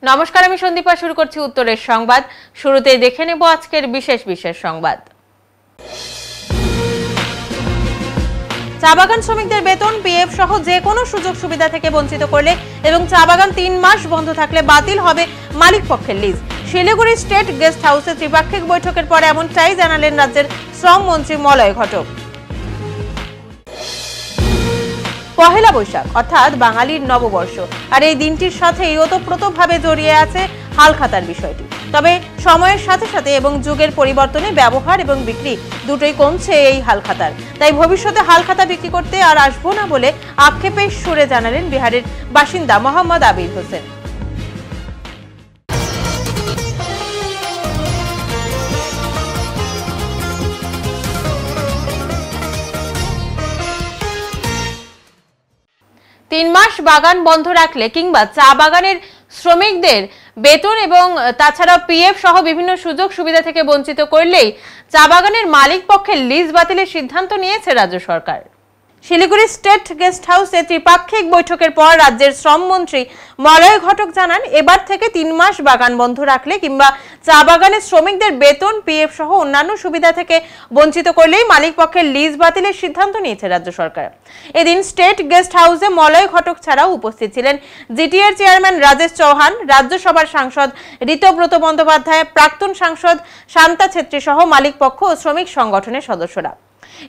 নমস্কার, আমি সন্দীপা। শুরু করছি উত্তরের সংবাদ। শুরুতেই দেখে নেব আজকের বিশেষ সংবাদ। চা বাগান শ্রমিকদের বেতন, পিএফ সহ যে কোনো সুযোগ সুবিধা থেকে বঞ্চিত করলে এবং চা বাগান 3 মাস বন্ধ থাকলে বাতিল হবে মালিক পক্ষের লিজ। শিলিগুড়ি স্টেট গেস্ট হাউসে ত্রিপাক্ষিক বৈঠকের পর এমনটাই জানালেন রাজ্যের শ্রম মন্ত্রী মলয় ঘটক। পহেলা বৈশাখ অর্থাৎ বাঙালির নববর্ষ, আর এই দিনটির সাথেই ওতপ্রোতভাবে জড়িয়ে আছে হালখাতার বিষয়টি। তবে সময়ের সাথে সাথে এবং যুগের পরিবর্তনে ব্যবহার এবং বিক্রি দুটোই কমছে এই হালখাতার। তাই ভবিষ্যতে হালখাতা বিক্রি করতে আর আসবো না বলে আক্ষেপের সুরে জানালেন বিহারের বাসিন্দা মোহাম্মদ আবির হোসেন। তিন মাস বাগান বন্ধ রাখলে কিংবা চা বাগানের শ্রমিকদের বেতন এবং তাছাড়া পিএফ সহ বিভিন্ন সুযোগ সুবিধা থেকে বঞ্চিত করলেই চা বাগানের মালিক পক্ষের লিজ বাতিলের সিদ্ধান্ত নিয়েছে রাজ্য সরকার। শিলিগুড়ি স্টেট গেস্ট হাউসে ত্রিপাক্ষিক বৈঠকের পর রাজ্যের শ্রমমন্ত্রী মলয় ঘটক জানান, এবার থেকে 3 মাস বাগান বন্ধ রাখলে কিংবা চা বাগানের শ্রমিকদের বেতন, পিএফ সহ অন্যান্য সুবিধা থেকে বঞ্চিত করলেই মালিক পক্ষের লিজ বাতিলের সিদ্ধান্ত নিয়েছে রাজ্য সরকার। এদিন স্টেট গেস্ট হাউসে মলয় ঘটক ছাড়াও উপস্থিত ছিলেন জিটিএর চেয়ারম্যান রাজেশ চৌহান, রাজ্যসভার সাংসদ ঋতব্রত বন্দ্যোপাধ্যায়, প্রাক্তন সাংসদ শান্তা ছেত্রী সহ মালিক পক্ষ ও শ্রমিক সংগঠনের সদস্যরা।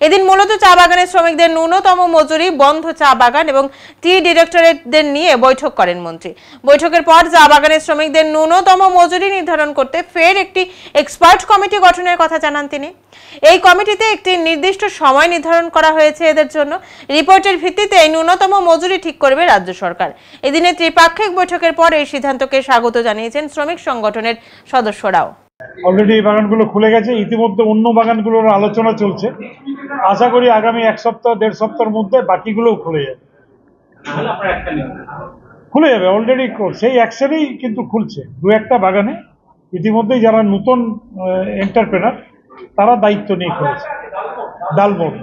এদিন মূলত চা বাগানের শ্রমিকদের ন্যূনতম মজুরি, বন্ধ চা বাগান এবং টি ডিরেক্টরেটদের নিয়ে বৈঠক করেন মন্ত্রী। বৈঠকের পর চা বাগানের শ্রমিকদের ন্যূনতম মজুরি নির্ধারণ করতে ফের একটি এক্সপার্ট কমিটি গঠনের কথা জানান তিনি। এই কমিটিতে একটি নির্দিষ্ট সময় নির্ধারণ করা হয়েছে এদের জন্য। রিপোর্টের ভিত্তিতে এই ন্যূনতম মজুরি ঠিক করবে রাজ্য সরকার। এদিনে ত্রিপাক্ষিক বৈঠকের পর এই সিদ্ধান্তকে স্বাগত জানিয়েছেন শ্রমিক সংগঠনের সদস্যরাও। অলরেডি এই বাগানগুলো খুলে গেছে, ইতিমধ্যে অন্য বাগানগুলোর আলোচনা চলছে। আশা করি আগামী 1 সপ্তাহ 1.5 সপ্তাহের মধ্যে বাকিগুলোও খুলে যাবে। অলরেডি সেই অ্যাকশনেই কিন্তু খুলছে 2-1টা বাগানে। ইতিমধ্যেই যারা নতুন এন্টারপ্রেনার তারা দায়িত্ব নিয়ে খুলেছে। ডালবোর্ড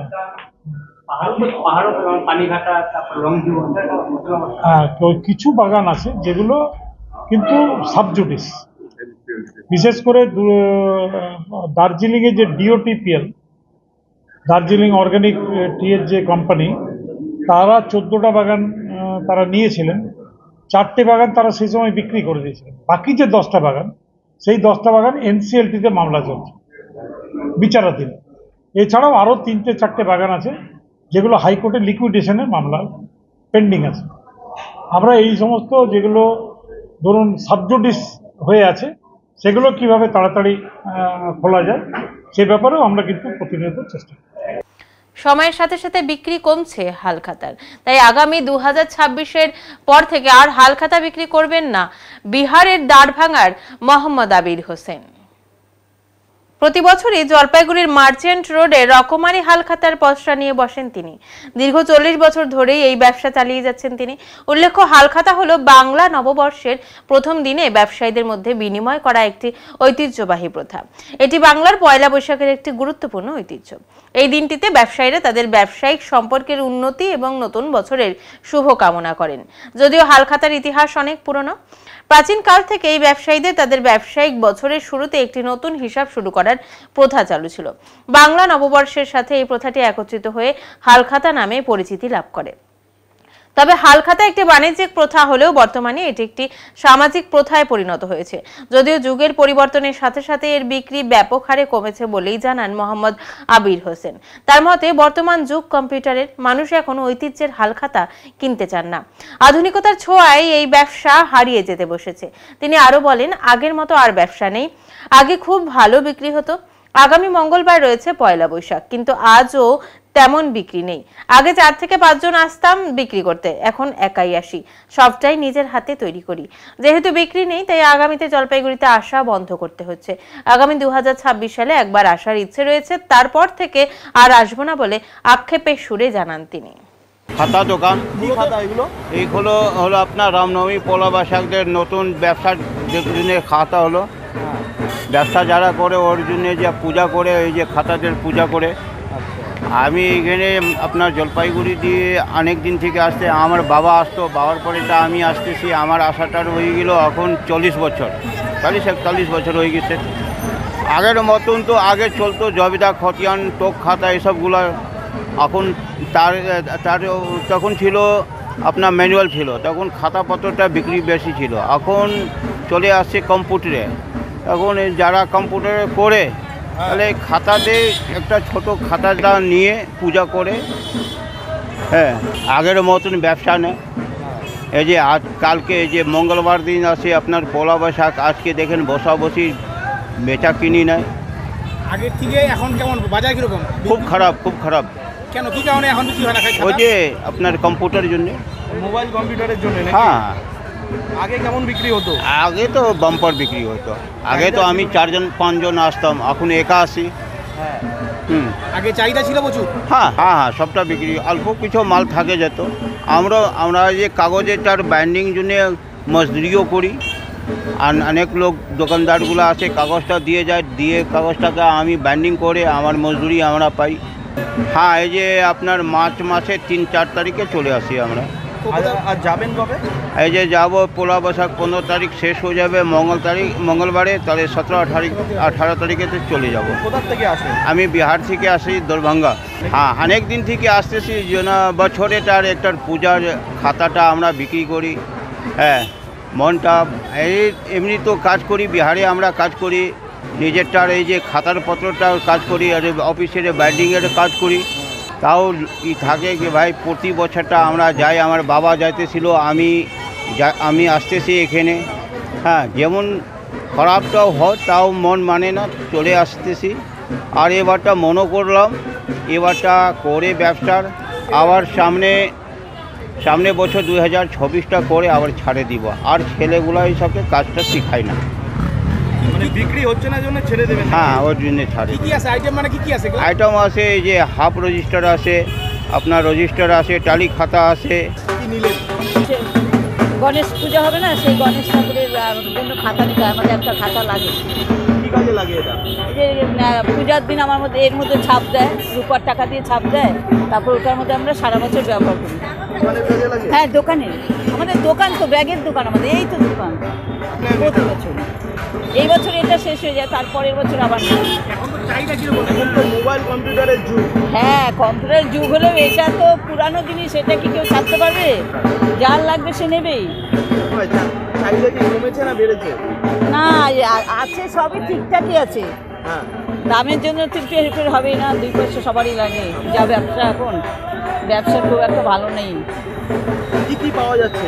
কিছু বাগান আছে যেগুলো কিন্তু সাবজুডিস, বিশেষ করে দার্জিলিংয়ে যে ডিওটিপিএল, দার্জিলিং অর্গানিক টিয়ের যে কোম্পানি, তারা 14টা বাগান তারা নিয়েছিলেন। 4টে বাগান তারা সেই সময় বিক্রি করে দিয়েছিলেন। বাকি যে 10টা বাগান, সেই 10টা বাগান এনসিএলটিতে মামলা চলছে, বিচারাধীন। এছাড়াও আরও 3-4টে বাগান আছে যেগুলো হাইকোর্টে লিকুইডেশনের মামলা পেন্ডিং আছে। আমরা এই সমস্ত যেগুলো ধরুন সাবজুডিস হয়ে আছে সেগুলো কিভাবে তাড়াতাড়ি খোলা যায় সে ব্যাপারেও আমরা কিন্তু প্রতিনিয়ত চেষ্টা করি। সময়ের সাথে সাথে বিক্রি কমছে হালখাতার, তাই আগামী 2026-এর পর থেকে আর হালখাতা বিক্রি করবেন না বিহারের দ্বারভাঙার মোহাম্মদ আবির হোসেন। প্রতি বছরই জলপাইগুড়ির মার্চেন্ট রোডে রকমারি হালখাতার পসরা নিয়ে বসেন তিনি। দীর্ঘ 40 বছর ধরেই এই ব্যবসা চালিয়ে যাচ্ছেন তিনি। উল্লেখ্য, হালখাতা হলো বাংলা নববর্ষের প্রথম দিনে ব্যবসায়ীদের মধ্যে বিনিময় করা একটি ঐতিহ্যবাহী প্রথা। এটি বাংলার পয়লা বৈশাখের একটি গুরুত্বপূর্ণ ঐতিহ্য। এই দিনটিতে ব্যবসায়ীরা তাদের ব্যবসায়িক সম্পর্কের উন্নতি এবং নতুন বছরের শুভ কামনা করেন। যদিও হালখাতার ইতিহাস অনেক পুরনো। প্রাচীনকাল থেকে এই ব্যবসায়ীদের তাদের ব্যবসায়িক বছরের শুরুতে একটি নতুন হিসাব শুরু করার প্রথা চালু ছিল। বাংলা নববর্ষের সাথে এই প্রথাটি একত্রিত হয়ে হালখাতা নামে পরিচিতি লাভ করে। তবে হালখাতা একটি বাণিজ্যিক প্রথা হলেও বর্তমানে এটি একটি সামাজিক প্রথায় পরিণত হয়েছে। যদিও যুগের পরিবর্তনের সাথে সাথে এর বিক্রি ব্যাপক হারে কমেছে বলেই জানান মোহাম্মদ আবির হোসেন। তার মতে, বর্তমান যুগ কম্পিউটারের, মানুষ এখন ঐতিহ্যের হালখাতা কিনতে চান না। আধুনিকতার ছোঁয়ায় এই ব্যবসা হারিয়ে যেতে বসেছে। তিনি আরো বলেন, আগের মতো আর ব্যবসা নেই। আগে খুব ভালো বিক্রি হতো। আগামী মঙ্গলবার রয়েছে পয়লা বৈশাখ, কিন্তু আজও তেমন বিক্রি নেই। আগে 4 থেকে 5 জন আসতাম বিক্রি করতে, এখন একাই আসি। সবটাই নিজের হাতে তৈরি করি। যেহেতু বিক্রি নেই, তাই আগামীতে জলপাইগুড়িতে আসা বন্ধ করতে হচ্ছে। আগামী 2026 সালে একবার আসার ইচ্ছে রয়েছে, তারপর থেকে আর আসবো না বলে আক্ষেপের সুরে জানান তিনি। খাতা দোকান, কি খাতা এইগুলো হলো আপনার রামনবমী, পয়লা বৈশাখদের নতুন ব্যবসার দিনের খাতা হলো। ব্যবসা যারা করে ওর জন্য যে পূজা করে, এই যে খাতাদের পূজা করে আমি এখানে আপনার জলপাইগুড়ি দিয়ে অনেক দিন থেকে আসতে, আমার বাবা আসতো, বাবার পরেটা আমি আসতেছি। আমার আসাটার হয়ে গেল এখন 40 বছর, 40-41 বছর হয়ে গেছে। আগের মতন তো আগে চলতো জবিদা, খতিয়ান, টোক খাতা এসবগুলো। এখন তার তখন ছিল আপনার ম্যানুয়াল ছিল, তখন খাতাপত্রটা বিক্রি বেশি ছিল। এখন চলে আসছে কম্পিউটারে। এখন যারা কম্পিউটারে করে তাহলে খাতাতে একটা ছোট খাতাটা নিয়ে পূজা করে। হ্যাঁ, আগের মতন ব্যবসা নেই। এই যে আজ কালকে এই যে মঙ্গলবার দিন আসে আপনার পয়লা বৈশাখ, আজকে দেখেন বসাবসি বেচা কিনি নাই। আগের থেকে এখন কেমন বাজার কিরকম? খুব খারাপ, খুব খারাপ। কেন, কি কারণে এখন বিক্রি হয় না? ওই যে আপনার কম্পিউটারের জন্য। মোবাইল কম্পিউটারের জন্য? হ্যাঁ, আগে কেমন বিক্রি হতো? আগে তো বাম্পার বিক্রি হতো। আগে তো আমি 4-5 আসতাম, এখন একা আসি। হ্যাঁ, হুম, আগে চাহিদা ছিল প্রচুর। হ্যাঁ হ্যাঁ হ্যাঁ, সবটা বিক্রি, অল্প কিছু মাল থাকে যেত। আমরা যে কাগজের তার বাইন্ডিং জন্য মজদুরিও করি। আর অনেক লোক দোকানদারগুলো আছে, কাগজটা দিয়ে যায়, দিয়ে কাগজটাকে আমি বাইন্ডিং করে আমার মজদুরি আমরা পাই। হ্যাঁ, এই যে আপনার মার্চ মাসে 3-4 তারিখে চলে আসি আমরা। আর যাবেন কবে? এই যে যাবো পয়লা বৈশাখ 15 তারিখ শেষ হয়ে যাবে, মঙ্গলবারে, তাহলে 17-18 তারিখেতে চলে যাব। কোথা থেকে আসেন? আমি বিহার থেকে আসি, দরভঙ্গা। হ্যাঁ, অনেক দিন থেকে আসতেছি, যেন বছরে তার একটা পূজার খাতাটা আমরা বিক্রি করি। হ্যাঁ, মনটা এমনি তো কাজ করি, বিহারে আমরা কাজ করি নিজেরটার, এই যে খাতার পত্রটার কাজ করি, আর অফিসের বাইন্ডিংয়ের কাজ করি। তাও থাকে কি ভাই, প্রতি বছরটা আমরা যাই, আমার বাবা যাইতেছিল, আমি আসতেছি এখানে। হ্যাঁ, যেমন খারাপটাও হয় তাও মন মানে না, চলে আসতেছি। আর এবারটা মনে করলাম, এবারটা করে ব্যবসার আবার সামনে বছর 2026টা করে আবার ছাড়ে দিব। আর ছেলেগুলো এইসবকে কাজটা শিখাই না। মানে বিক্রি হচ্ছে না জন্য ছেড়ে দেবেন? হ্যাঁ, ওর জন্য ছাড়ে। কি আছে আইটেম, মানে কি আছে? আইটেম আছে এই যে হাফ রেজিস্টার আছে, আপনার রেজিস্টার আছে, টালি খাতা আছে। কি নিলেন? গণেশ পূজা হবে না, সেই গণেশ ঠাকুরের জন্য খাতা নিতে হয়। আমাদের একটা খাতা লাগে। কি কাজে লাগে এটা? এই যে পূজার দিন আমার মধ্যে এর মধ্যে ছাপ দেয়, রূপার টাকা দিয়ে ছাপ দেয়, তারপর ওটার মধ্যে আমরা সারা বছর ব্যবহার করি। কাজে লাগে? হ্যাঁ, দোকানে, আমাদের দোকান তো, ব্যাগের দোকান আমাদের, এই তো দোকান প্রতি বছর। এই বছর এটা শেষ হয়ে যায়, তারপরের বছর আবার না। এখন তো চাহিদা কিরকম? এখন তো মোবাইল কম্পিউটারের যুগ। হ্যাঁ, কম্পিউটারের যুগ হলেও এটা তো পুরানো জিনিস, এটা কি কেউ ছাড়তে পারবে? যার লাগবে সে নেবেই। চাহিদা কি কমেছে না বেড়েছে? না, আছে, সবই ঠিকঠাকই আছে। হ্যাঁ, দামের জন্য তো একটু হেরফের হবেই না, 2 পয়সা সবারই লাগে। যা ব্যবসা, এখন ব্যবসা খুব একটা ভালো নেই। কি পাওয়া যাচ্ছে?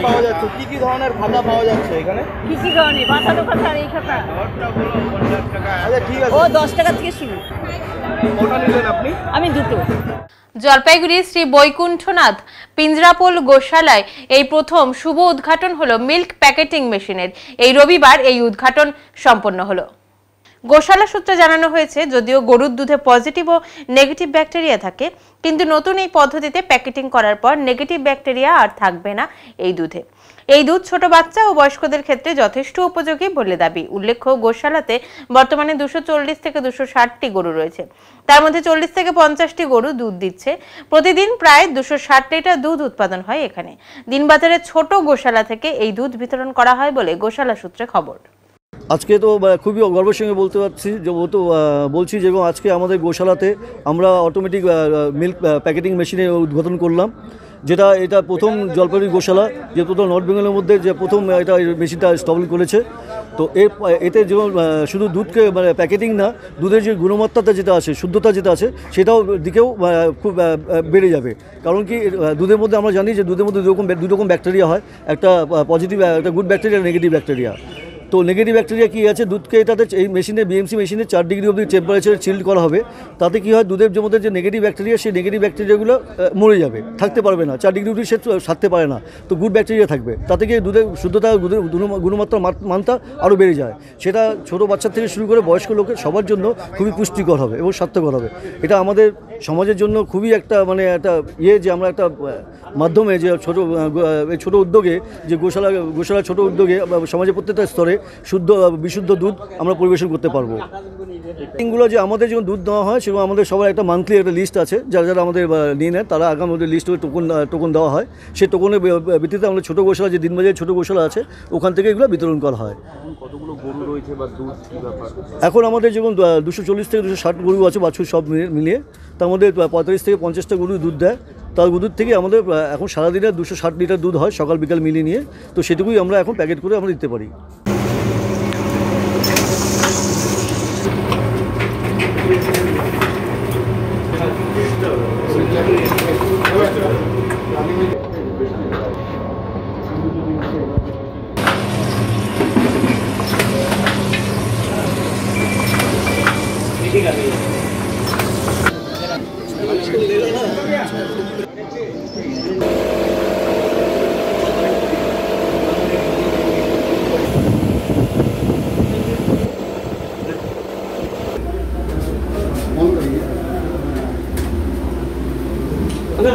পাওয়া যাচ্ছে কি ধরনের খাতা পাওয়া যাচ্ছে এখানে? কি ধরনের? বাঁধানো খাতা আর এই খাতা? আচ্ছা, ঠিক আছে। ও 10 টাকা থেকে শুরু। কটা নিলেন আপনি? আমি দুটো। জলপাইগুড়ি শ্রী বৈকুণ্ঠনাথ পিঞ্জরাপোল গোশালায় এই প্রথম শুভ উদ্ঘাটন হলো মিল্ক প্যাকেটিং মেশিনের। এই রবিবার এই উদ্ঘাটন সম্পন্ন হলো। গোশালা সূত্রে জানানো হয়েছে, যদিও গরুর দুধে পজিটিভ ও নেগেটিভ ব্যাকটেরিয়া থাকে, কিন্তু নতুন এই পদ্ধতিতে প্যাকেটিং করার পর নেগেটিভ ব্যাকটেরিয়া আর থাকবে না এই দুধে। এই দুধ ছোট বাচ্চা ও বয়স্কদের ক্ষেত্রে যথেষ্ট উপযোগী বলে দাবি। উল্লেখ্য, গোশালাতে বর্তমানে 240 থেকে 260টি গরু রয়েছে। তার মধ্যে 40 থেকে 50টি গরু দুধ দিচ্ছে। প্রতিদিন প্রায় 260 লিটার দুধ উৎপাদন হয় এখানে। দিনবাজারে ছোট গোশালা থেকে এই দুধ বিতরণ করা হয় বলে গোশালা সূত্রে খবর। আজকে তো খুবই গর্বের সঙ্গে বলতে পারছি যে বলছি যে আজকে আমাদের গোশালাতে আমরা অটোমেটিক মিল্ক প্যাকেটিং মেশিনের উদ্বোধন করলাম, এটা প্রথম জলপাইগুড়ি গোশালা, যে প্রথম নর্থ বেঙ্গলের মধ্যে যে প্রথম এটা মেশিনটা স্টল করেছে। তো এতে যেমন শুধু দুধকে মানে প্যাকেটিং না, দুধের যে গুণমাত্রাটা যেটা আছে, শুদ্ধতা যেটা আছে, সেটাও দিকেও খুব বেড়ে যাবে। কারণ কি, দুধের মধ্যে আমরা জানি যে দুধের মধ্যে দুই রকম ব্যাকটেরিয়া হয়, একটা পজিটিভ, একটা গুড ব্যাকটেরিয়া, নেগেটিভ ব্যাকটেরিয়া। তো নেগেটিভ ব্যাকটেরিয়া কী আছে, দুধকে এটাতে এই মেশিনে বিএমসি মেশিনে 4 ডিগ্রি অবধি টেম্পারেচারে চিল্ড করা হবে। তাতে কী হয়, দুধের মধ্যে যে নেগেটিভ ব্যাকটেরিয়া, সেই নেগেটিভ ব্যাকটেরিয়াগুলো মরে যাবে, থাকতে পারবে না। 4 ডিগ্রি অবধি সে সারতে পারে না, তো গুড ব্যাকটেরিয়া থাকবে। তাতে গিয়ে দুধের শুদ্ধতা, দুধের গুণমাত্রা মানটা আরও বেড়ে যায়। সেটা ছোটো বাচ্চা থেকে শুরু করে বয়স্ক লোকের সবার জন্য খুবই পুষ্টিকর হবে এবং স্বাস্থ্যকর হবে। এটা আমাদের সমাজের জন্য খুবই একটা মানে একটা যে আমরা একটা মাধ্যমে যে ছোটো উদ্যোগে যে গোশালা ছোটো উদ্যোগে সমাজের প্রত্যেকটা স্তরে বিশুদ্ধ দুধ আমরা পরিবেশন করতে পারবো। এগুলো যে আমাদের যখন দুধ দেওয়া হয়, সেগুলো আমাদের সবার একটা মান্থলি একটা লিস্ট আছে, যারা আমাদের নিয়ে নেয় তারা আগাম ওদের লিস্ট টোকন দেওয়া হয়। সেই টোকনের ভিত্তিতে আমাদের ছোটো গোশালা, যে দিনবাজারে ছোটো গোশালা আছে, ওখান থেকে এগুলো বিতরণ করা হয়। কতগুলো গরু রয়েছে বা দুধ কি ব্যাপার? এখন আমাদের যেমন 240 থেকে 260 গরু আছে, বাছুর সব মিলিয়ে, তার মধ্যে 45 থেকে 50টা গরু দুধ দেয়। তার দুধ থেকে আমাদের এখন সারাদিনে 260 লিটার দুধ হয়, সকাল বিকাল মিলিয়ে নিয়ে। তো সেটুকুই আমরা এখন প্যাকেট করে আমরা দিতে পারি।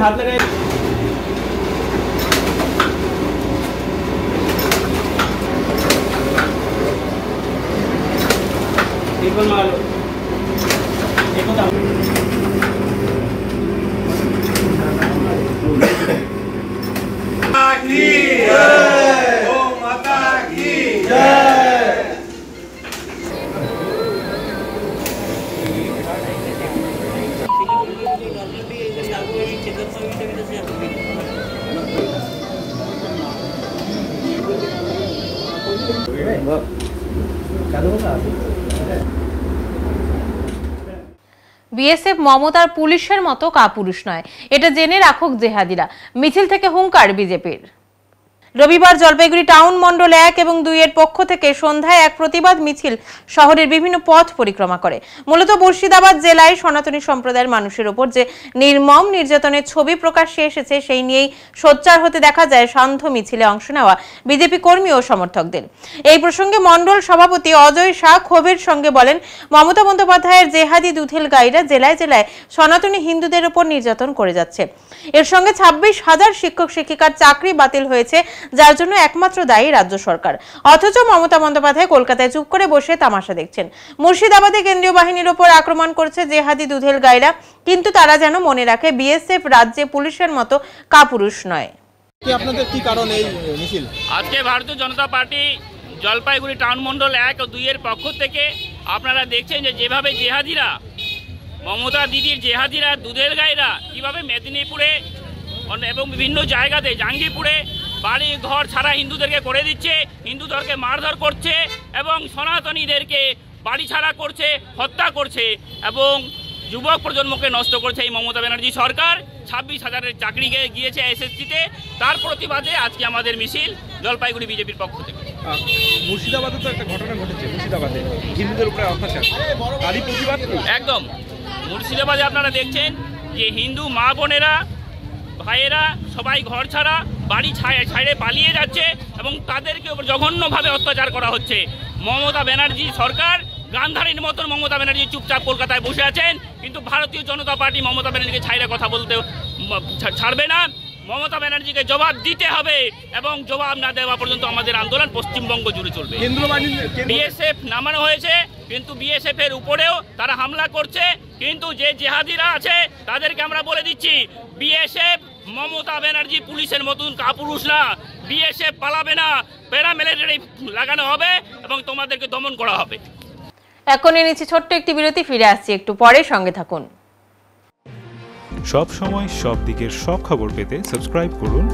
हाथ लगाए एक बार मार लो, एक बार বিএসএফ মমতার পুলিশের মতো কাপুরুষ নয়, এটা জেনে রাখুক জেহাদিরা। মিছিল থেকে হুঙ্কার বিজেপির। রবিবার জলপাইগুড়ি টাউন মন্ডল 1 এবং 2 এর পক্ষ থেকে সন্ধ্যায় এক প্রতিবাদ মিছিল শহরের বিভিন্ন পথ পরিক্রমা করে। মূলত মুর্শিদাবাদ জেলায় সনাতনী সম্প্রদায়ের মানুষের উপর যে নির্মম নির্যাতনের ছবি প্রকাশ্যে এসেছে, সেই নিয়েই সোচ্চার হতে দেখা যায় সান্ধ্য মিছিলে অংশ নেওয়া বিজেপি কর্মী ও সমর্থকদের। এই প্রসঙ্গে মন্ডল সভাপতি অজয় শাহ ক্ষোভের সঙ্গে বলেন, মমতা বন্দ্যোপাধ্যায়ের জেহাদি দুধেল গাইরা জেলায় জেলায় সনাতনী হিন্দুদের উপর নির্যাতন করে যাচ্ছে। এর সঙ্গে 26,000 শিক্ষক শিক্ষিকার চাকরি বাতিল হয়েছে, যার জন্য একমাত্র দায়ী রাজ্য সরকার। অথচ মমতা বন্দ্যোপাধ্যায় কলকাতায় চুপ করে বসে তামাশা দেখছেন। মুর্শিদাবাদে কেন্দ্রীয় বাহিনীর উপর আক্রমণ করছে জেহাদি দুধেল গাইরা, কিন্তু তারা যেন মনে রাখে বিএসএফ রাজ্যে পুলিশের মতো কাপুরুষ নয়। আপনাদের কি কারণ এই মিছিল? আজকে ভারতীয় জনতা পার্টি জলপাইগুড়ি টাউন মন্ডল 1 ও 2 এর পক্ষ থেকে আপনারা দেখছেন যে যেভাবে জেহাদিরা, মমতা দিদির জেহাদিরা, দুধেল গাইরা কিভাবে মেদিনীপুরে এবং বিভিন্ন জায়গাতে, জাঙ্গিপুরে বাড়ি ঘর ছাড়া হিন্দুদেরকে করে দিচ্ছে, হিন্দুদেরকে মারধর করছে এবং সনাতনীদেরকে বাড়ি ছাড়া করছে, হত্যা করছে এবং যুবক প্রজন্মকে নষ্ট করছে এই মমতা ব্যানার্জি সরকার। 26,000-এর চাকরি গিয়েছে এসএসসিতে। তার প্রতিবাদে আজকে আমাদের মিছিল জলপাইগুড়ি বিজেপির পক্ষ থেকে। মুর্শিদাবাদে তো একটা ঘটনা ঘটেছে, মুর্শিদাবাদে হিন্দুদের উপরে অত্যাচার, তারই প্রতিবাদ। একদম মুর্শিদাবাদে আপনারা দেখছেন যে হিন্দু মা বোনেরা, ভাইয়েরা সবাই ঘর ছাড়া বাড়ি ছাড়ে পালিয়ে যাচ্ছে এবং তাদেরকে উপর জঘন্যভাবে অত্যাচার করা হচ্ছে। মমতা ব্যানার্জি সরকার গান্ধারীর মতন মমতা ব্যানার্জি চুপচাপ কলকাতায় বসে আছেন, কিন্তু ভারতীয় জনতা পার্টি মমতা ব্যানার্জিকে ছাইরে কথা বলতে ছাড়বে না। মমতা ব্যানার্জিকে জবাব দিতে হবে এবং জবাব না দেওয়া পর্যন্ত আমাদের আন্দোলন পশ্চিমবঙ্গ জুড়ে চলবে। বিএসএফ নামানো হয়েছে, কিন্তু বিএসএফ এর উপরেও তারা হামলা করছে। কিন্তু যে জেহাদিরা আছে তাদেরকে আমরা বলে দিচ্ছি, বিএসএফ মমতা ব্যানার্জি পুলিশের মতন কাপুরুষ না। বিএসএফ পালাবে না, প্যারামিলিটারি লাগানো হবে এবং তোমাদেরকে দমন করা হবে। এখন নিচ্ছি ছোট্ট একটি বিরতি, ফিরে আসছি একটু পরে, সঙ্গে থাকুন। সব সময় সব দিকের সব খবর পেতে সাবস্ক্রাইব করুন,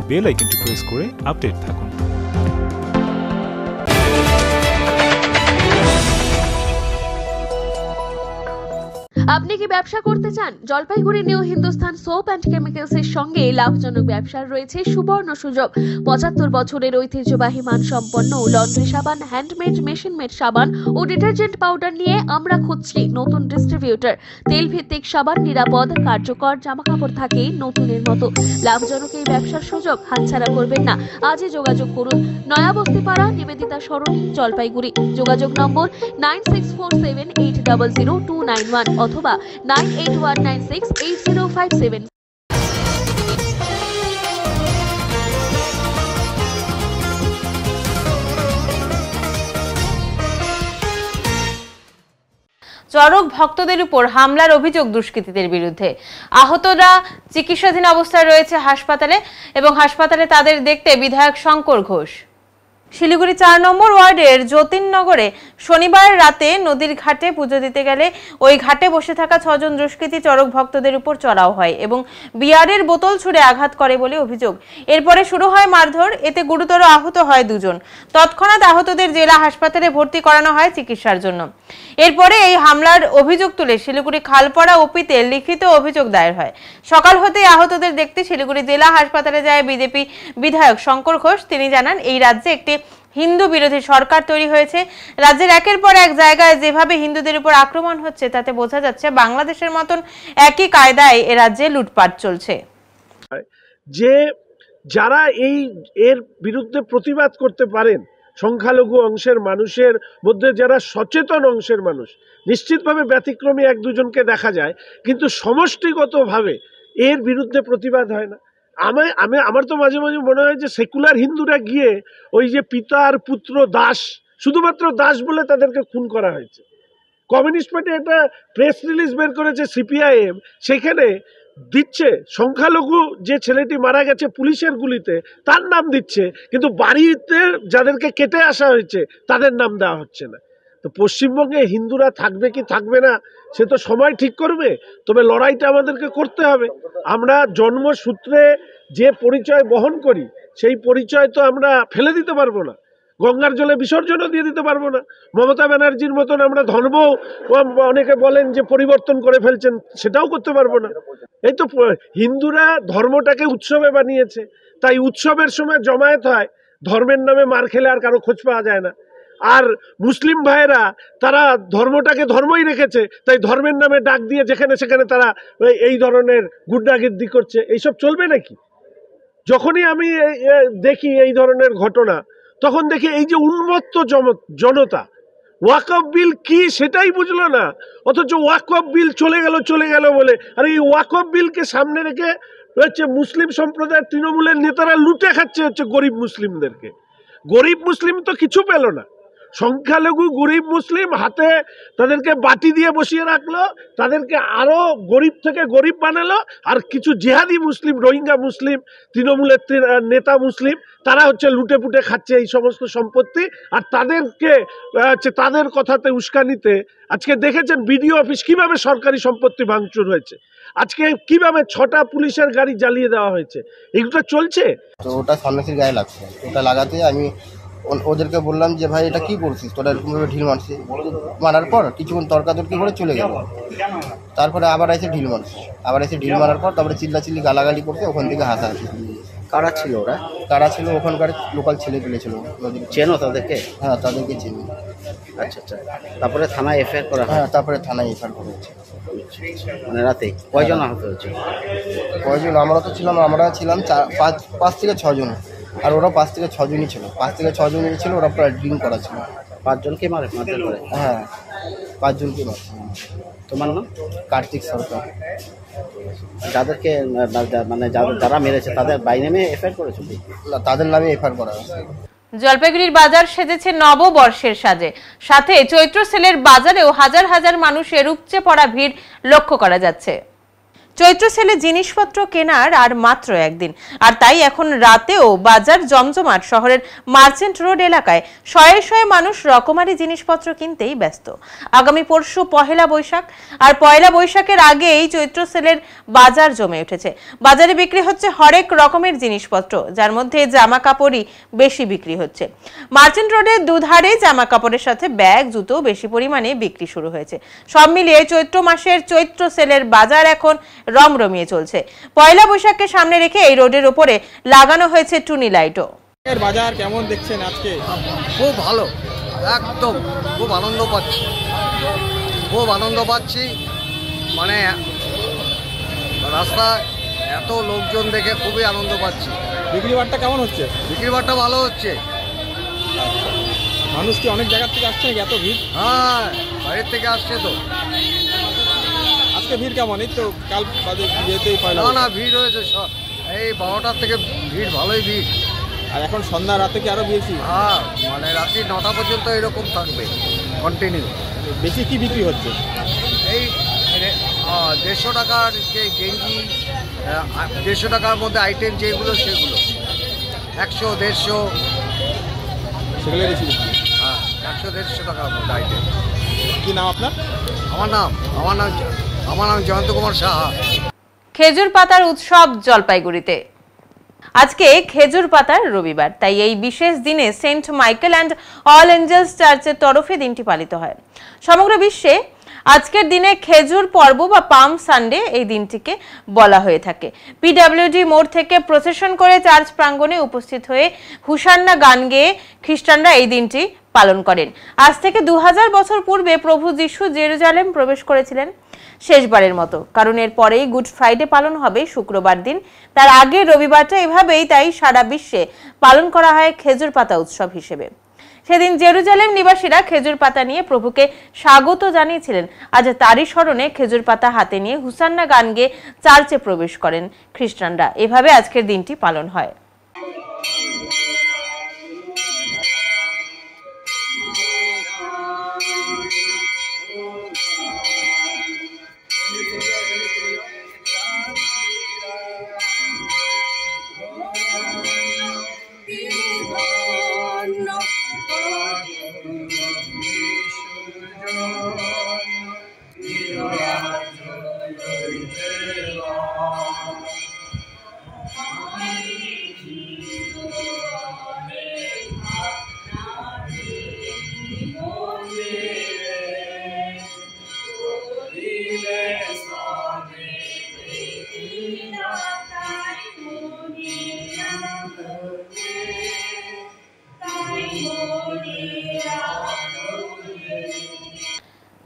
বেল আইকনটি প্রেস করে আপডেট থাকুন। আপনি কি ব্যবসা করতে চান? Jalpaiguri new Hindustan soap and chemicals এর সঙ্গে লাভজনক ব্যবসার রয়েছে সুবর্ণ সুযোগ। 75 বছরের ঐতিহ্যবাহী মানসম্পন্ন লন্ড্রি সাবান, হ্যান্ডমেড, মেশিন মেড সাবান ও ডিটারজেন্ট পাউডার নিয়ে আমরা খুঁজছি নতুন ডিস্ট্রিবিউটর। তেল ভিত্তিক সাবান, নিরাপদ, কার্যকর, জামাকাপড় থাকে নতুনের মতো। লাভজনক এই ব্যবসার সুযোগ হাতছাড়া করবেন না। আজই যোগাযোগ করুন নয়াবস্তিপাড়া, নিবেদিতা সরণি, জলপাইগুড়ি। যোগাযোগ নম্বর 9647800291 অথবা 9819680057। চরক ভক্তদের উপর হামলার অভিযোগ দুষ্কৃতীদের বিরুদ্ধে। আহতরা চিকিৎসাধীন অবস্থায় রয়েছে হাসপাতালে এবং হাসপাতালে তাদের দেখতে বিধায়ক শঙ্কর ঘোষ। শিলিগুড়ি 4 নম্বর ওয়ার্ডের যতীননগরে শনিবার রাতে নদীর ঘাটে পুজো দিতে গেলে ওই ঘাটে বসে থাকা 6 জন দুষ্কৃতী চরক ভক্তদের উপর চড়াও হয় এবং বিয়ারের বোতল ছুঁড়ে আঘাত করে বলে অভিযোগ। এরপরে শুরু হয় মারধর, এতে গুরুতর আহত হয় 2 জন। তৎক্ষণাৎ আহতদের জেলা হাসপাতালে ভর্তি করানো হয় চিকিৎসার জন্য। এরপরে এই হামলার অভিযোগ তুলে শিলিগুড়ি খালপাড়া ওপিতে লিখিত অভিযোগ দায়ের হয়। সকাল হতেই আহতদের দেখতে শিলিগুড়ি জেলা হাসপাতালে যায় বিজেপি বিধায়ক শঙ্কর ঘোষ। তিনি জানান, এই রাজ্যে একটি হিন্দু বিরোধী সরকার তৈরি হয়েছে। রাজ্যের একের পর এক জায়গায় যেভাবে হিন্দুদের উপর আক্রমণ হচ্ছে তাতে বোঝা যাচ্ছে বাংলাদেশের মতন একই কায়দায় এ রাজ্যে লুটপাট চলছে। যে যারা এর বিরুদ্ধে প্রতিবাদ করতে পারেন, সংখ্যালঘু অংশের মানুষের মধ্যে যারা সচেতন অংশের মানুষ, নিশ্চিতভাবে ব্যতিক্রমী 1-2 জনকে দেখা যায়, কিন্তু সমষ্টিগতভাবে এর বিরুদ্ধে প্রতিবাদ হয় না। আমার তো মাঝে মাঝে মনে হয় যে সেকুলার হিন্দুরা গিয়ে ওই যে পিতা আর পুত্র দাস, শুধুমাত্র দাস বলে তাদেরকে খুন করা হয়েছে। কমিউনিস্ট পার্টি একটা প্রেস রিলিজ বের করেছে সিপিআইএম, সেখানে দিচ্ছে সংখ্যালঘু যে ছেলেটি মারা গেছে পুলিশের গুলিতে তার নাম দিচ্ছে, কিন্তু বাড়িতে যাদেরকে কেটে আসা হয়েছে তাদের নাম দেওয়া হচ্ছে না। তো পশ্চিমবঙ্গে হিন্দুরা থাকবে কি থাকবে না সে তো সময় ঠিক করবে, তবে লড়াইটা আমাদেরকে করতে হবে। আমরা জন্মসূত্রে যে পরিচয় বহন করি সেই পরিচয় তো আমরা ফেলে দিতে পারবো না, গঙ্গার জলে বিসর্জনও দিয়ে দিতে পারবো না। মমতা ব্যানার্জির মতন আমরা ধর্ম, অনেকে বলেন যে পরিবর্তন করে ফেলছেন, সেটাও করতে পারবো না। এই তো হিন্দুরা ধর্মটাকে উৎসবে বানিয়েছে, তাই উৎসবের সময় জমায়েত হয়, ধর্মের নামে মার খেলে আর কারো খোঁজ পাওয়া যায় না। আর মুসলিম ভাইয়েরা তারা ধর্মটাকে ধর্মই রেখেছে, তাই ধর্মের নামে ডাক দিয়ে যেখানে সেখানে তারা এই ধরনের গুন্ডাগির্দি করছে। এইসব চলবে নাকি? যখনই আমি দেখি এই ধরনের ঘটনা, তখন দেখি এই যে উন্মত্ত জনতা, ওয়াকফ বিল কি সেটাই বুঝলো না, অথচ ওয়াকফ বিল চলে গেল বলে, আর এই ওয়াকফ বিলকে সামনে রেখে হচ্ছে মুসলিম সম্প্রদায়ের তৃণমূলের নেতারা লুটে খাচ্ছে হচ্ছে গরিব মুসলিমদেরকে। গরিব মুসলিম তো কিছু পেল না, সংখ্যালঘু গরিব মুসলিম হাতে তাদেরকে বাটি দিয়ে বসিয়ে রাখলো, তাদেরকে আরো গরিব থেকে গরিব বানালো। আর কিছু জেহাদি মুসলিম, রোহিঙ্গা মুসলিম, তৃণমূলের নেতা মুসলিম, তারা হচ্ছে লুটে পুটে খাচ্ছে এই সমস্ত সম্পত্তি। আর তাদেরকে তাদের কথাতে উস্কানিতে আজকে দেখেছেন বিডিও অফিস কিভাবে সরকারি সম্পত্তি ভাঙচুর হয়েছে, আজকে কিভাবে 6টা পুলিশের গাড়ি জ্বালিয়ে দেওয়া হয়েছে, এগুলো চলছে। তো ওটা সন্ন্যাসীর গায়ে লাগছে, ওটা লাগাতে আমি ওদেরকে বললাম যে ভাই এটা কি করছিস, তোরা এরকমভাবে ঢিল মারছিস। মারার পর কিছুক্ষণ তর্কাতর্কি করে চলে গেল, তারপরে আবার এসে ঢিল মারছে, মারার পর তারপরে চিল্লাচিল্লি গালাগালি করছে, ওখান থেকে হাসাহাসি। কারা ছিল ওরা? কারা ছিল? ওখানকার লোকাল ছেলে পেলে ছিল। চেনো তাদেরকে? হ্যাঁ, তাদেরকে চিনি। আচ্ছা, তারপরে থানায় এফআইআর করা? হ্যাঁ, তারপরে থানায় এফআইআর করা হয়েছে। মানে রাতে কয়জন আহত হয়েছে? কয়জন? আমরা তো ছিলাম, আমরা ছিলাম 5 থেকে 6 জন, আর ওরা 5 থেকে 6 জনই ছিল। 5 থেকে 6 জনই ছিল, ওরা প্রায় ড্রিঙ্ক করা ছিল। 5 জনকে মারধর করে? হ্যাঁ, 5 জনকে মারছে। তোমার নাম? কার্তিক সরকার। যাদেরকে মানে যারা মেরেছে তাদের বাই নেমে এফআইআর করেছে? না, তাদের নামে এফআইআর করা হয়েছে। জলপাইগুড়ির বাজার সেজেছে নববর্ষের সাজে, সাথে চৈত্র সেলের বাজারেও হাজার হাজার মানুষের উপচে পড়া ভিড় লক্ষ্য করা যাচ্ছে। চৈত্র সেলে জিনিসপত্র কেনার আর মাত্র একদিন, আর তাই এখন রাতেও বাজার জমজমাট। শহরের মার্চেন্ট রোড এলাকায় শয়ে শয়ে মানুষ রকমারি জিনিসপত্র কিনতেই ব্যস্ত। আগামী পরশু পহেলা বৈশাখ, আর পয়লা বৈশাখের আগে এই চৈত্র সেলের বাজার জমে উঠেছে। বাজারে বিক্রি হচ্ছে হরেক রকমের জিনিসপত্র, যার মধ্যে জামা কাপড়ই বেশি বিক্রি হচ্ছে। মার্চেন্ট রোডের দুধারে জামা কাপড়ের সাথে ব্যাগ, জুতো বেশি পরিমাণে বিক্রি শুরু হয়েছে। সব মিলিয়ে চৈত্র মাসের চৈত্র সেলের বাজার এখন রমরমিয়ে চলছে। পয়লা বৈশাখকে সামনে রেখে এই রোডের উপরে লাগানো হয়েছে টুনি লাইটও। বাজার কেমন দেখছেন আজকে? খুব ভালো, একদম খুব আনন্দ পাচ্ছি। মানে রাস্তায় এত লোকজন দেখে খুবই আনন্দ পাচ্ছি। বিক্রি বাট্টা কেমন হচ্ছে? বিক্রি বাট্টা ভালো হচ্ছে। মানুষ কি অনেক জায়গা থেকে আসছে নাকি এত ভিড়? হ্যাঁ, বাইরের থেকে আসছে তো। আজকে ভিড় কেমন? এই তো কাল বাদে যেতেই পারলো না, ভিড় হয়েছে এই 12টার থেকে ভিড়, ভালোই ভিড়। আর এখন সন্ধ্যা রাতে কি আরো বেশি? হ্যাঁ, মানে রাত্রি 9টা পর্যন্ত এরকম থাকবে কন্টিনিউ। বেশি কি বিক্রি হচ্ছে? এই 150 টাকার যে গেঞ্জি, 150 টাকার মধ্যে আইটেম যেগুলো সেগুলো 100, 150 সেগুলো বেশি। হ্যাঁ, 100-150 টাকার মধ্যে আইটেম। কি নাম আপনার? আমার নাম জয়ন্ত কুমার সাহা। খেজুর পাতার উৎসব জলপাইগুড়িতে। আজকে খেজুর পাতার রবিবার, তাই এই বিশেষ দিনে Saint Michael and all angels চার্চের তরফে দিনটি পালিত হয়। সমগ্র বিশ্বে আজকের দিনে খেজুর পর্ব বা পাম সানডে এই দিনটিকে বলা হয়ে থাকে। পিডব্লিউডি মোড় থেকে প্রসেশন করে চার্চ প্রাঙ্গণে উপস্থিত হয়ে হুসান্না গান গেয়ে খ্রিস্টানরা এই দিনটি পালন করেন। আজ থেকে 2000 বছর পূর্বে প্রভু যিশু জেরুজালেম প্রবেশ করেছিলেন শেষবারের মতো, কারণ এর পরেই গুড ফ্রাইডে পালন হবে শুক্রবার দিন। তার আগে রবিবারটা এভাবেই তাই সারা বিশ্বে পালন করা হয় খেজুর পাতা উৎসব হিসেবে। সেদিন জেরুজালেম নিবাসীরা খেজুর পাতা নিয়ে প্রভুকে স্বাগত জানিয়েছিলেন। আজ তারই স্মরণে খেজুর পাতা হাতে নিয়ে হুসান্না গান গেয়ে চার্চে প্রবেশ করেন খ্রিস্টানরা। এভাবে আজকের দিনটি পালন হয়।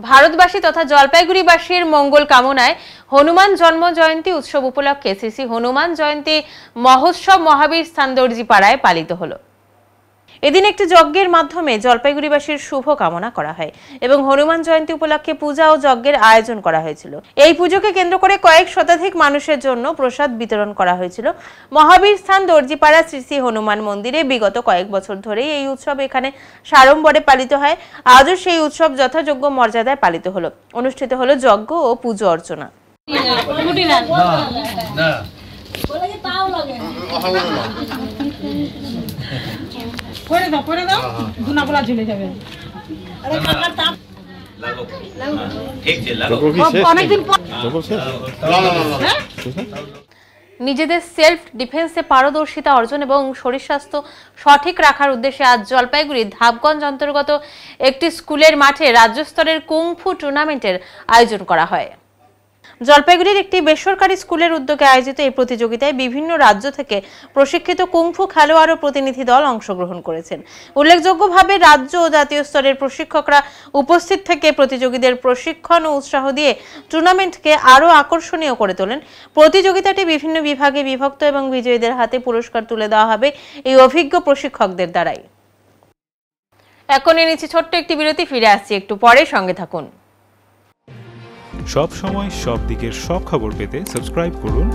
ভারতবাসী তথা জলপাইগুড়িবাসীর মঙ্গল কামনায় হনুমান জন্ম জয়ন্তী উৎসব উপলক্ষে শ্রী শ্রী হনুমান জয়ন্তী মহোৎসব মহাবীর স্থান দর্জি পাড়ায় পালিত হলো। এদিন একটি যজ্ঞের মাধ্যমে জলপাইগুড়িবাসীর শুভ কামনা করা হয় এবং হনুমান জয়ন্তী উপলক্ষে পূজা ও যজ্ঞের আয়োজন করা হয়েছিল। এই পুজোকে কেন্দ্র করে কয়েক শতাধিক মানুষের জন্য প্রসাদ বিতরণ করা হয়েছিল। মহাবীর স্থান দর্জিপাড়া শ্রী শ্রী হনুমান মন্দিরে বিগত কয়েক বছর ধরেই এই উৎসব এখানে সাড়ম্বরে পালিত হয়। আজও সেই উৎসব যথাযোগ্য মর্যাদায় পালিত হলো। অনুষ্ঠিত হলো যজ্ঞ ও পুজো অর্চনা। নিজেদের সেলফ ডিফেন্সে পারদর্শিতা অর্জন এবং শরীর স্বাস্থ্য সঠিক রাখার উদ্দেশ্যে আজ জলপাইগুড়ির ধাপগঞ্জ অন্তর্গত একটি স্কুলের মাঠে রাজ্য স্তরের কুংফু টুর্নামেন্টের আয়োজন করা হয়। জলপাইগুড়ির একটি বেসরকারি স্কুলের উদ্যোগে আয়োজিত এই প্রতিযোগিতায় বিভিন্ন রাজ্য থেকে প্রশিক্ষিত কুংফু খেলোয়াড় ও প্রতিনিধি দল অংশগ্রহণ করেছেন। উল্লেখযোগ্যভাবে রাজ্য ও জাতীয় স্তরের প্রশিক্ষকরা উপস্থিত থেকে প্রতিযোগীদের প্রশিক্ষণ ও উৎসাহ দিয়ে টুর্নামেন্টকে আরও আকর্ষণীয় করে তোলেন। প্রতিযোগিতাটি বিভিন্ন বিভাগে বিভক্ত এবং বিজয়ীদের হাতে পুরস্কার তুলে দেওয়া হবে এই অভিজ্ঞ প্রশিক্ষকদের দ্বারাই। এখন নিচ্ছি ছোট্ট একটি বিরতি, ফিরে আসছি একটু পরে, সঙ্গে থাকুন। সব সময় সব দিকের সব খবর পেতে সাবস্ক্রাইব করুন,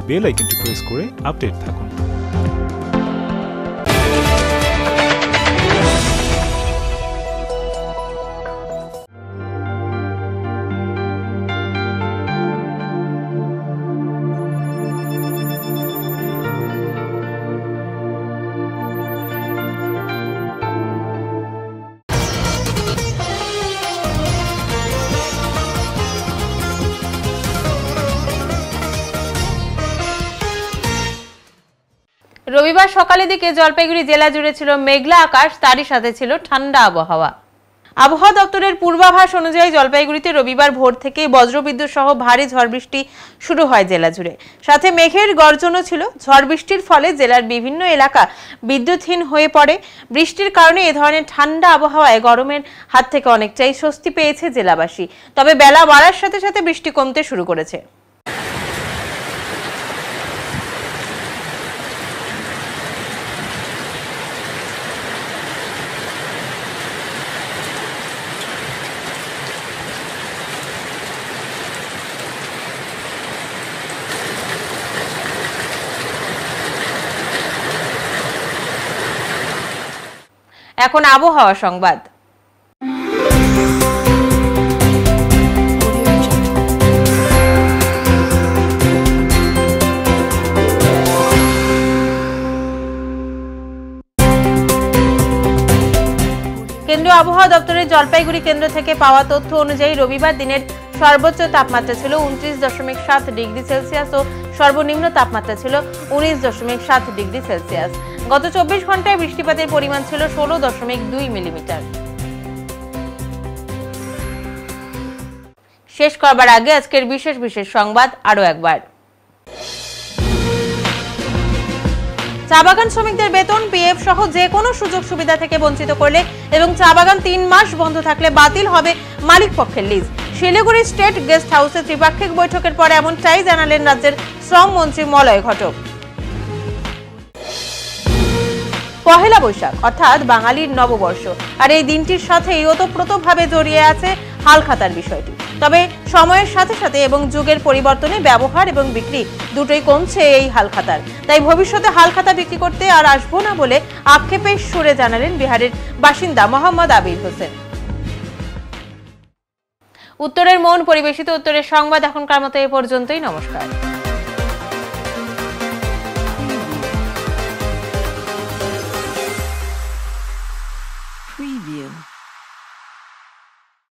বেল আইকনটি প্রেস করে আপডেট থাকুন। রবিবার সকালের দিকে জলপাইগুড়ি জেলা জুড়ে ছিল মেঘলা আকাশ, তারই সাথে ছিল ঠান্ডা আবহাওয়া। আবহাওয়া দপ্তরের পূর্বাভাস অনুযায়ী জলপাইগুড়িতে রবিবার ভোর থেকেই বজ্রবিদ্যুৎ সহ ভারী ঝড় বৃষ্টি শুরু হয় জেলা জুড়ে। সাথে মেঘের গর্জনও ছিল। ঝড় বৃষ্টির ফলে জেলার বিভিন্ন এলাকা বিদ্যুৎহীন হয়ে পড়ে। বৃষ্টির কারণে এ ধরনের ঠান্ডা আবহাওয়ায় গরমের হাত থেকে অনেকটাই স্বস্তি পেয়েছে জেলাবাসী। তবে বেলা বাড়ার সাথে সাথে বৃষ্টি কমতে শুরু করেছে। এখন আবহাওয়া সংবাদ। কেন্দ্রীয় আবহাওয়া দপ্তরের জলপাইগুড়ি কেন্দ্র থেকে পাওয়া তথ্য অনুযায়ী রবিবার দিনের সর্বোচ্চ তাপমাত্রা ছিল 29.7 ডিগ্রি সেলসিয়াস ও সর্বনিম্ন তাপমাত্রা ছিল 19.7 ডিগ্রি সেলসিয়াস। গত 24 ঘন্টায় বৃষ্টিপাতের পরিমাণ ছিল 16.2 মিলিমিটার। শেষ করবার আগে আজকের বিশেষ সংবাদ আরো একবার। চা বাগান শ্রমিকদের বেতন, পিএফ সহ যে কোনো সুযোগ সুবিধা থেকে বঞ্চিত করলে এবং চা বাগান 3 মাস বন্ধ থাকলে বাতিল হবে মালিক পক্ষের লিজ। শিলিগুড়ি স্টেট গেস্ট হাউসে ত্রিপাক্ষিক বৈঠকের পর এমনটাই জানালেন রাজ্যের শ্রম মন্ত্রী মলয় ঘটক। পহেলা বৈশাখ অর্থাৎ বাঙালির নববর্ষ, আর এই দিনটির সাথেই ওতপ্রোতভাবে জড়িয়ে আছে হালখাতার বিষয়টি। তবে সময়ের সাথে সাথে এবং যুগের পরিবর্তনে ব্যবহার এবং বিক্রি দুটোই কমছে এই হালখাতার। তাই ভবিষ্যতে হালখাতা বিক্রি করতে আর আসবো না বলে আক্ষেপের সুরে জানালেন বিহারের বাসিন্দা মোহাম্মদ আবির হোসেন। উত্তরের মন পরিবেশিত উত্তরের সংবাদ এখনকার মতো এ পর্যন্তই। নমস্কার।